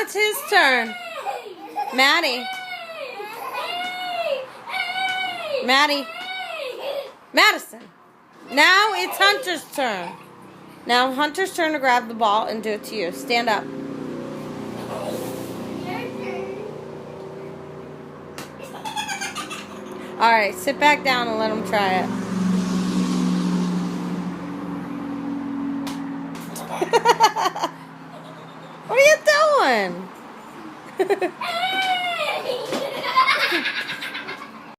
it's his turn. Maddie. Maddie. Madison. Now it's Hunter's turn. Now Hunter's turn to grab the ball and do it to you. Stand up. Alright, sit back down and let him try it. What are you doing?